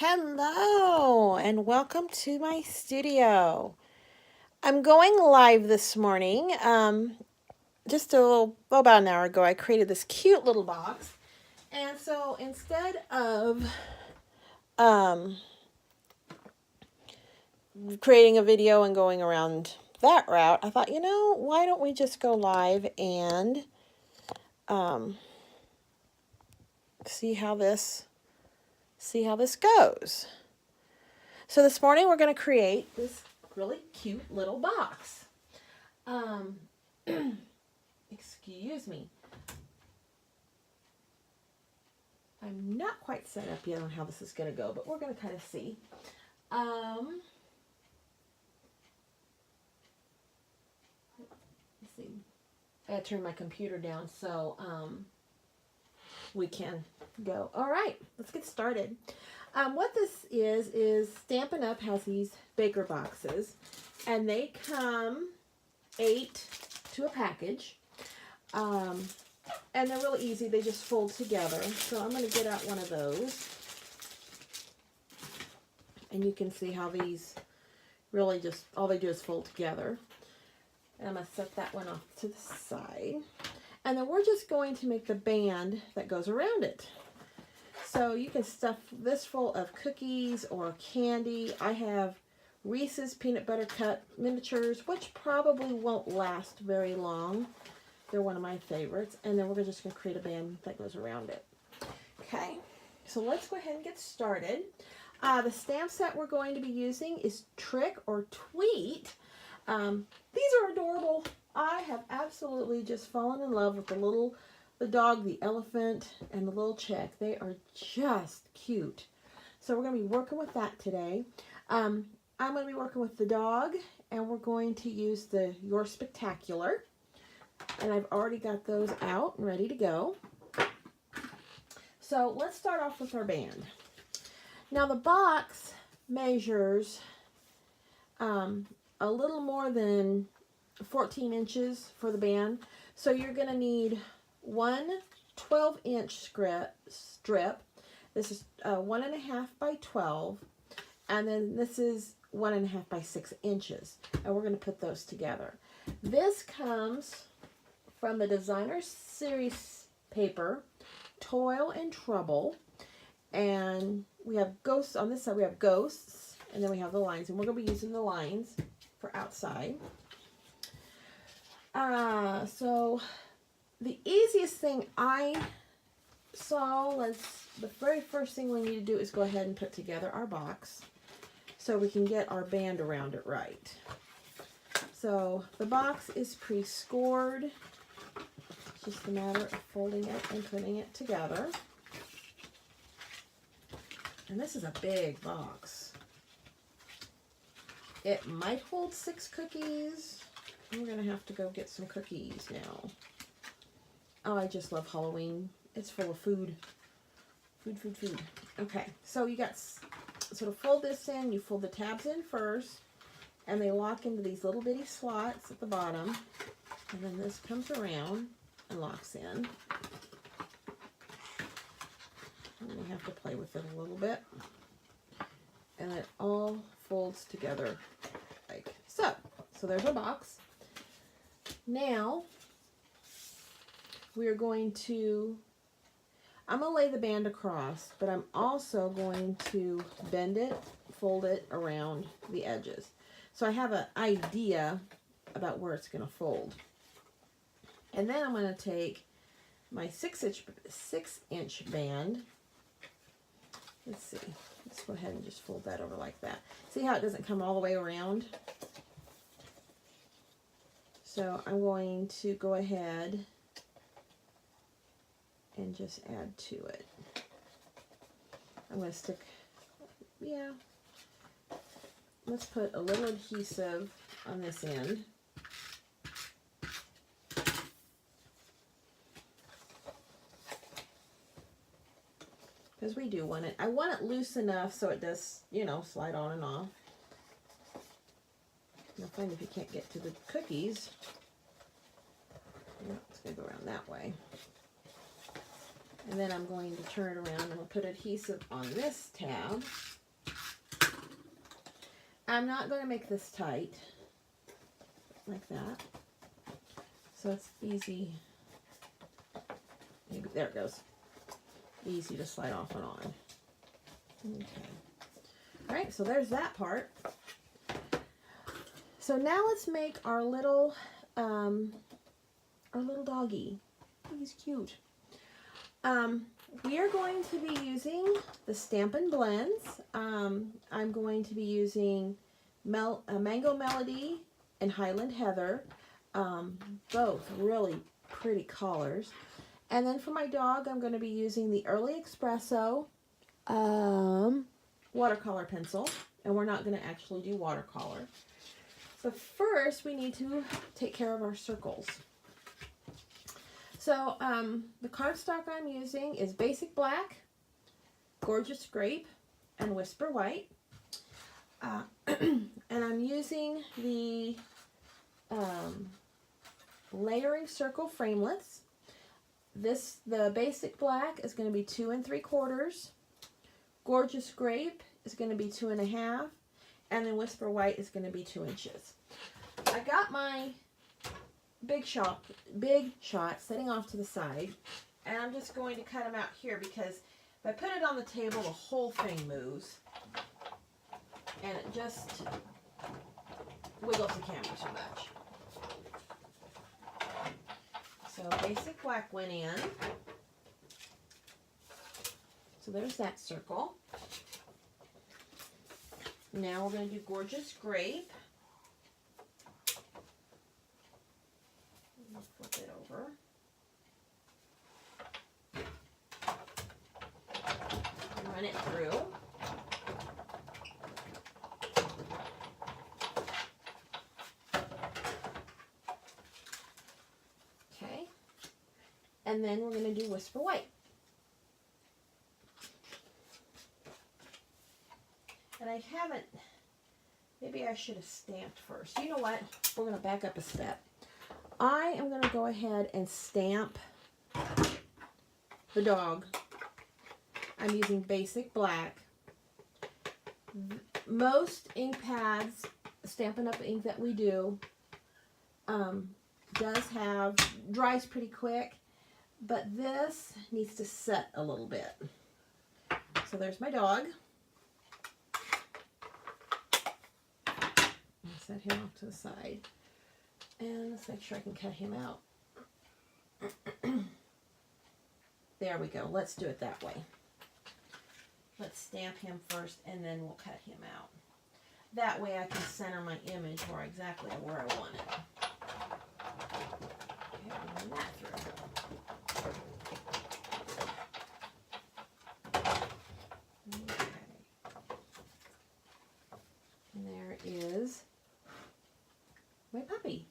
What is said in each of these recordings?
Hello and welcome to my studio. I'm going live this morning. Just about an hour ago, I created this cute little box. And so instead of creating a video and going around that route, I thought, why don't we just go live and see how this goes. So this morning we're going to create this really cute little box. Excuse me. I'm not quite set up yet on how this is going to go, but we're going to kind of see. Let's see. I gotta turn my computer down so we can go. All right, let's get started. What this is Stampin' Up! Has these baker boxes, and they come 8 to a package. And they're really easy. They just fold together. So I'm going to get out one of those. And you can see how these really just, all they do is fold together. And I'm going to set that one off to the side. And then we're just going to make the band that goes around it. So you can stuff this full of cookies or candy. I have Reese's Peanut Butter Cup miniatures, which probably won't last very long. They're one of my favorites. And then we're just going to create a band that goes around it. Okay, so let's go ahead and get started. The stamp set we're going to be using is Trick or Tweet. These are adorable. I have absolutely just fallen in love with the dog, the elephant, and the little chick. They are just cute. So we're going to be working with that today. I'm going to be working with the dog, and we're going to use the Your Spooktacular. And I've already got those out and ready to go. So let's start off with our band. Now the box measures a little more than 14 inches for the band. So you're going to need one 12-inch strip. This is 1.5 by 12. And then this is 1.5 by 6 inches. And we're going to put those together. This comes from the Designer Series paper, Toil and Trouble. And we have ghosts. On this side we have ghosts. And then we have the lines. And we're going to be using the lines for outside. So the easiest thing I saw was the very first thing we need to do is go ahead and put together our box so we can get our band around it right. So the box is pre-scored. It's just a matter of folding it and putting it together. And this is a big box. It might hold 6 cookies. We're going to have to go get some cookies now. Oh, I just love Halloween. It's full of food. Food. Okay, so you got, so to fold this in, you fold the tabs in first, and they lock into these little bitty slots at the bottom. And then this comes around and locks in. And you have to play with it a little bit. And it all folds together like so. So there's our box. Now, we're going to, I'm going to lay the band across, but I'm also going to bend it, fold it around the edges. So I have an idea about where it's going to fold. And then I'm going to take my 6-inch band. Let's see. Let's go ahead and just fold that over like that. See how it doesn't come all the way around? So I'm going to go ahead and just add to it. I'm going to stick, let's put a little adhesive on this end. Because we do want it. I want it loose enough so it does, slide on and off. You'll find if you can't get to the cookies, it's going to go around that way. And then I'm going to turn it around and we'll put adhesive on this tab. I'm not going to make this tight like that, so it's easy. Maybe there it goes. Easy to slide off and on. Okay. All right, so there's that part. So now let's make our little doggy. He's cute. We are going to be using the Stampin' Blends. I'm going to be using Mango Melody and Highland Heather. Both really pretty colors. And then for my dog, I'm going to be using the Early Espresso watercolor pencil. And we're not going to actually do watercolor. But first, we need to take care of our circles. So the cardstock I'm using is Basic Black, Gorgeous Grape, and Whisper White. And I'm using the layering circle framelits. The Basic Black is going to be 2 3/4. Gorgeous Grape is going to be 2 1/2. And then Whisper White is going to be 2 inches. I got my big shot sitting off to the side, and I'm just going to cut them out here because if I put it on the table, the whole thing moves, and it just wiggles the camera too much. So Basic Black went in. So there's that circle. Now we're going to do Gorgeous Grape. Flip it over. Run it through. Okay. And then we're going to do Whisper White. And I haven't, maybe I should have stamped first. You know what? We're going to back up a step. I am going to go ahead and stamp the dog. I'm using Basic Black. Most ink pads, Stampin' Up! Ink that we do, dries pretty quick, but this needs to set a little bit. So there's my dog. Set him off to the side. And let's make sure I can cut him out. There we go. Let's do it that way. Let's stamp him first and then we'll cut him out. That way I can center my image exactly where I want it. Okay, run that through. Okay. And there is my puppy.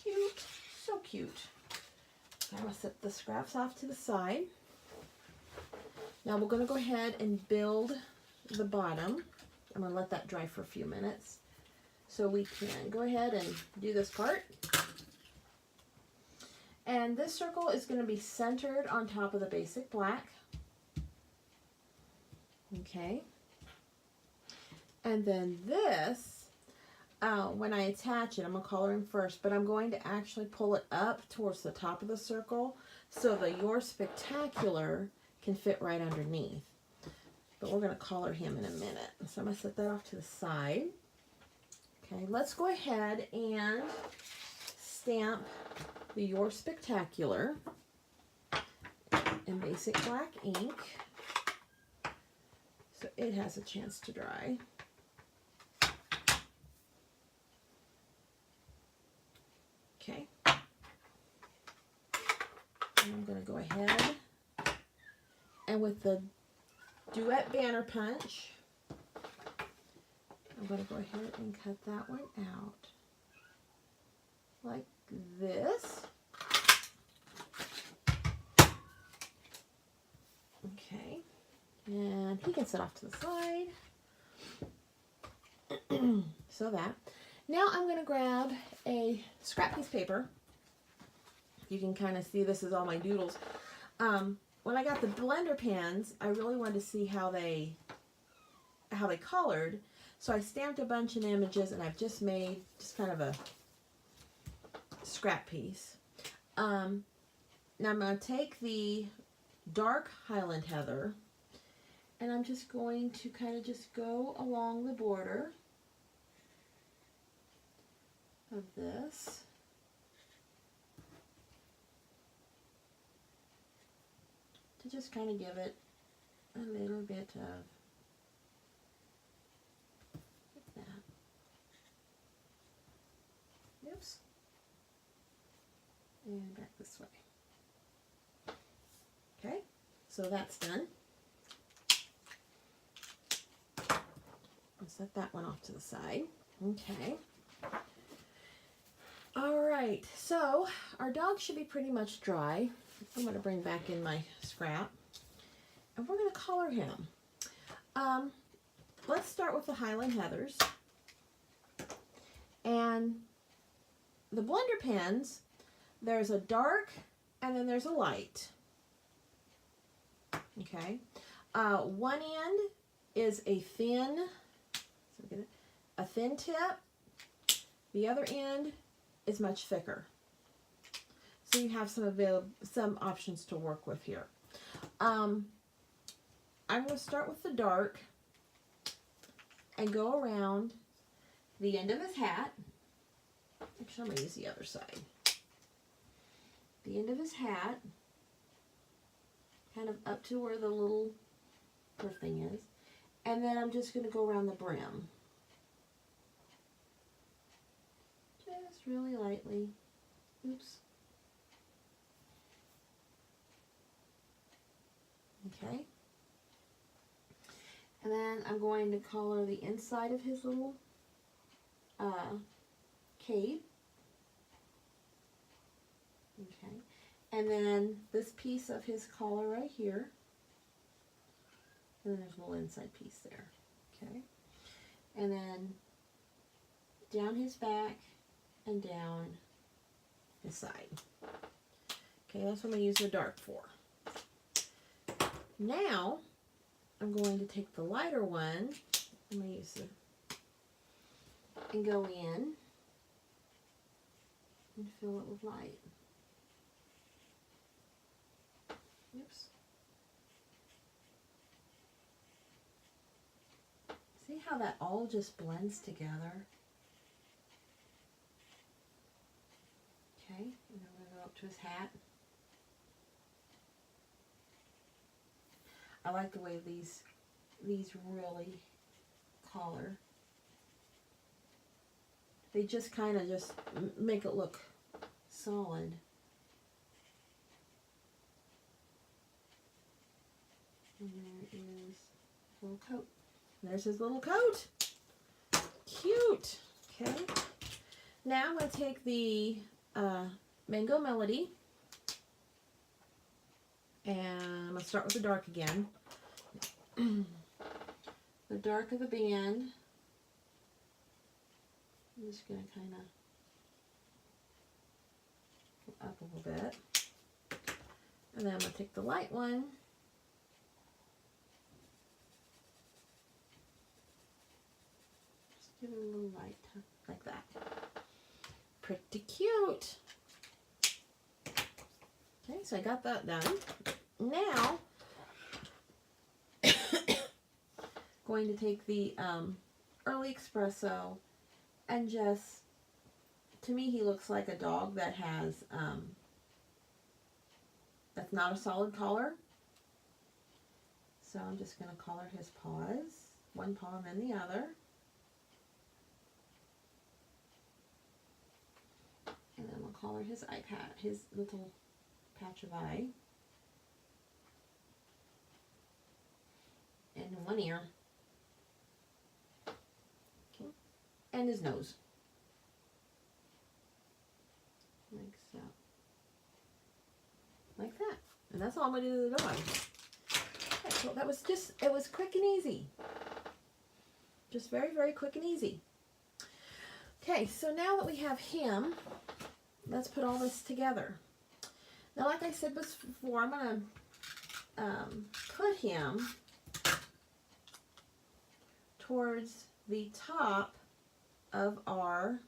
Cute. So cute. I'm going to set the scraps off to the side. Now we're going to go ahead and build the bottom. I'm going to let that dry for a few minutes so we can go ahead and do this part. And this circle is going to be centered on top of the Basic Black. Okay. And then this, when I attach it, I'm going to color in first, but I'm going to actually pull it up towards the top of the circle so the Your Spooktacular can fit right underneath. But we're going to color him in a minute. So I'm going to set that off to the side. Okay, let's go ahead and stamp the Your Spooktacular in Basic Black ink so it has a chance to dry. Okay. And I'm going to go ahead and with the Duet Banner Punch, I'm going to go ahead and cut that one out like this. Okay. And he can sit off to the side. So that. Now I'm going to grab a scrap piece of paper. You can kind of see this is all my doodles. When I got the blender pens, I really wanted to see how they colored. So I stamped a bunch of images, and I've just made just kind of a scrap piece. Now I'm going to take the dark Highland Heather, and I'm just going to kind of just go along the border of this. To just kind of give it a little bit of that. Oops. And back this way. Okay, so that's done. I'll set that one off to the side. Okay. All right, so our dog should be pretty much dry. I'm going to bring back in my scrap, and we're going to color him. Let's start with the Highland Heathers. And the blender pens, there's a dark and then there's a light. Okay. One end is a thin tip. The other end is much thicker. So you have some options to work with here. I'm going to start with the dark and go around the end of his hat. Actually, I'm going to use the other side. The end of his hat, kind of up to where the little thing is. And then I'm just going to go around the brim. Just really lightly. Oops. Okay. And then I'm going to color the inside of his little cape. Okay. And then this piece of his collar right here. And then there's a little inside piece there. Okay. And then down his back and down his side. Okay, that's what I'm going to use the dark for. Now, I'm going to take the lighter one. I'm going to use the and go in and fill it with light. Oops. See how that all just blends together? Okay, and then we're going to go up to his hat. I like the way these really color. They just kind of just make it look solid. And there is his little coat. There's his little coat. Cute. Okay. Now I'm going to take the Mango Melody. And I'm going to start with the dark again. The dark of the band. I'm just going to kind of go up a little bit. And then I'm going to take the light one. Just give it a little light like that. Pretty cute. Okay, so I got that done. Now, going to take the Early Espresso and just, to me he looks like a dog that has, that's not a solid collar. So I'm just going to color his paws, one paw and then the other. And then we'll color his eye patch, his little patch of eye. And one ear. Okay. And his nose. Like so. Like that. And that's all I'm going to do to the dog. Okay, so that was just, it was quick and easy. Just very, very quick and easy. Okay, so now that we have him, let's put all this together. Now, like I said before, I'm going to put him towards the top of our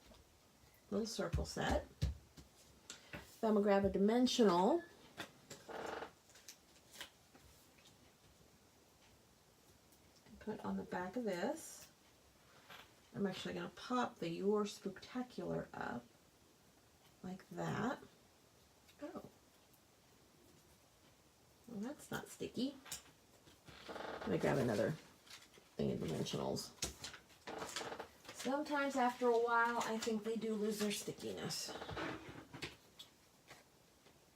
little circle set. So I'm going to grab a dimensional. And put on the back of this. I'm actually going to pop the Your Spooktacular up like that. Oh. Well, that's not sticky. Let me grab another thing of dimensionals. Sometimes after a while, I think they do lose their stickiness.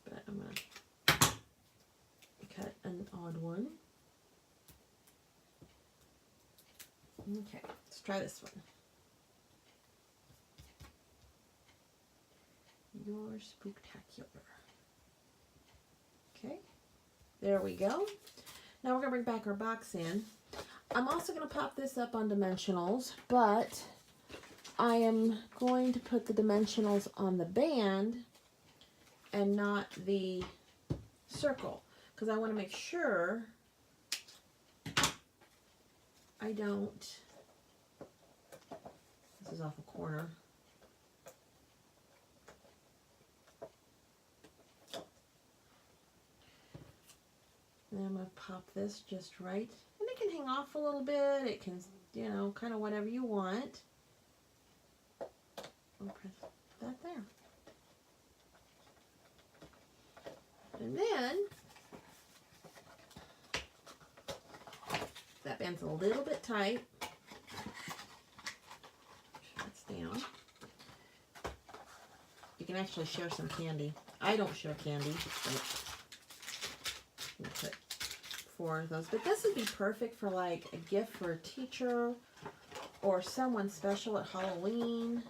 But I'm going to cut an odd one. Okay, let's try this one. Your Spooktacular. Okay, there we go. Now we're going to bring back our box in. I'm also going to pop this up on dimensionals, but I am going to put the dimensionals on the band and not the circle, because I want to make sure I don't, this is off a corner. And I'm going to pop this just right. And it can hang off a little bit. It can, you know, kind of whatever you want. I'll press that there. And then, that band's a little bit tight. That's down. You can actually share some candy. I don't share candy, but I'm put 4 of those. But this would be perfect for like a gift for a teacher or someone special at Halloween.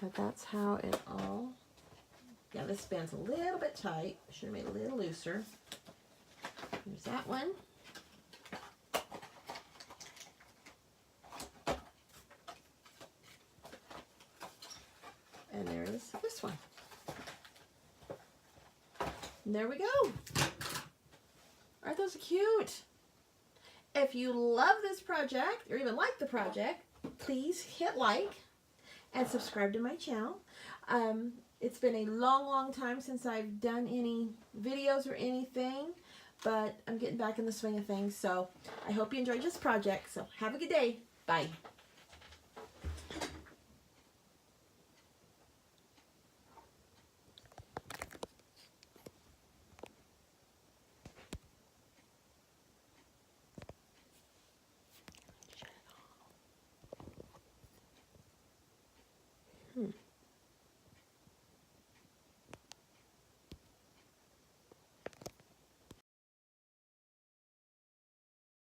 But that's how it all, yeah, this band's a little bit tight. Should have made it a little looser. There's that one. And there is this one. And there we go. Aren't those cute? If you love this project or even like the project, please hit like and subscribe to my channel. It's been a long time since I've done any videos or anything, but I'm getting back in the swing of things. So I hope you enjoyed this project. So have a good day. Bye. Hmm.